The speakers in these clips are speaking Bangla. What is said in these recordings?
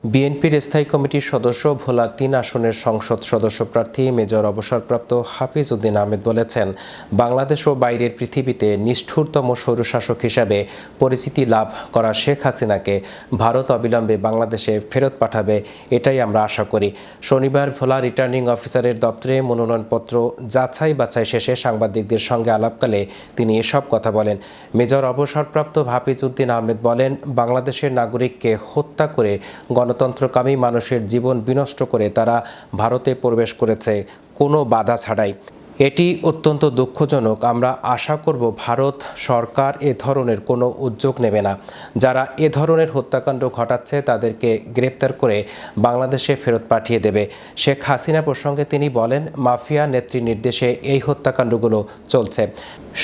বিএনপির স্থায়ী কমিটির সদস্য ভোলা ৩ আসনের সংসদ সদস্য প্রার্থী মেজর অবসরপ্রাপ্ত হাফিজ উদ্দিন আহমেদ বলেছেন, বাংলাদেশ ও বাইরের পৃথিবীতে নিষ্ঠুরতম স্বৈরশাসক হিসাবে পরিচিতি লাভ করা শেখ হাসিনাকে ভারত অবিলম্বে বাংলাদেশে ফেরত পাঠাবে, এটাই আমরা আশা করি। শনিবার ভোলা রিটার্নিং অফিসারের দপ্তরে মনোনয়নপত্র যাচাই বাছাই শেষে সাংবাদিকদের সঙ্গে আলাপকালে তিনি এসব কথা বলেন। মেজর অবসরপ্রাপ্ত হাফিজ উদ্দিন আহমেদ বলেন, বাংলাদেশের নাগরিককে হত্যা করে গণতন্ত্রকামী মানুষের জীবন বিনষ্ট করে তারা ভারতে প্রবেশ করেছে কোনো বাধা ছাড়াই। এটি অত্যন্ত দুঃখজনক। আমরা আশা করব ভারত সরকার এ ধরনের কোনো উদ্যোগ নেবে না। যারা এ ধরনের হত্যাকাণ্ড ঘটাচ্ছে তাদেরকে গ্রেপ্তার করে বাংলাদেশে ফেরত পাঠিয়ে দেবে। শেখ হাসিনা প্রসঙ্গে তিনি বলেন, মাফিয়া নেত্রীর নির্দেশে এই হত্যাকাণ্ডগুলো চলছে।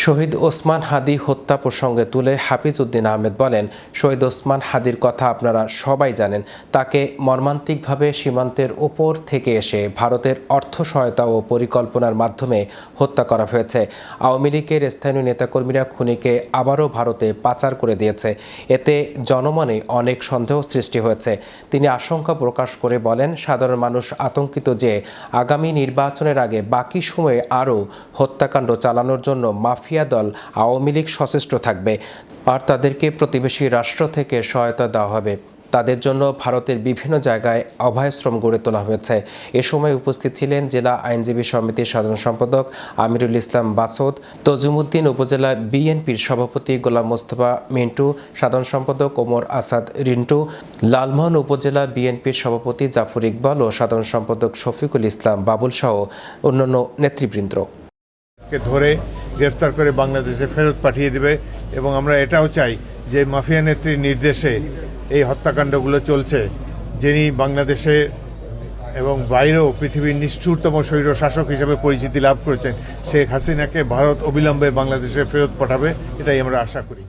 শহীদ ওসমান হাদি হত্যা প্রসঙ্গে তুলে হাফিজ উদ্দিন আহমেদ বলেন, শহীদ ওসমান হাদির কথা আপনারা সবাই জানেন। তাকে মর্মান্তিকভাবে সীমান্তের ওপর থেকে এসে ভারতের অর্থ সহায়তা ও পরিকল্পনার মাধ্যমে হত্যা করা হয়েছে। আওয়ামী লীগের স্থানীয় নেতাকর্মীরা খুনিকে আবারও ভারতে পাচার করে দিয়েছে। এতে জনমনে অনেক সন্দেহ সৃষ্টি হয়েছে। তিনি আশঙ্কা প্রকাশ করে বলেন, সাধারণ মানুষ আতঙ্কিত যে আগামী নির্বাচনের আগে বাকি সময়ে আরও হত্যাকাণ্ড চালানোর জন্য মাফিয়া দল আওয়ামী লীগ সচেষ্ট থাকবে আর তাদেরকে প্রতিবেশী রাষ্ট্র থেকে সহায়তা দেওয়া হবে। তাদের জন্য ভারতের বিভিন্ন জায়গায় অভয়াশ্রম গড়ে তোলা হয়েছে। এ সময় উপস্থিত ছিলেন জেলা আইনজীবী সমিতির সাধারণ সম্পাদক আমিরুল ইসলাম বাসদ, তজুমুদ্দিন উপজেলা বিএনপির সভাপতি গোলাম মোস্তফা মিন্টু, সাধারণ সম্পাদক ওমর আসাদ রিন্টু, লালমোহন উপজেলা বিএনপির সভাপতি জাফর ইকবাল ও সাধারণ সম্পাদক শফিকুল ইসলাম বাবুল সহ অন্যান্য নেতৃবৃন্দ ধরে গ্রেফতার করে বাংলাদেশে ফেরত পাঠিয়ে দেবে। এবং আমরা এটাও চাই যে মাফিয়া নেত্রীর নির্দেশে এই হত্যাকাণ্ডগুলো চলছে, যিনি বাংলাদেশে এবং বাইরেও পৃথিবীর নিষ্ঠুরতম স্বৈর শাসক হিসেবে পরিচিতি লাভ করেছেন, শেখ হাসিনাকে ভারত অবিলম্বে বাংলাদেশে ফেরত পাঠাবে, এটাই আমরা আশা করি।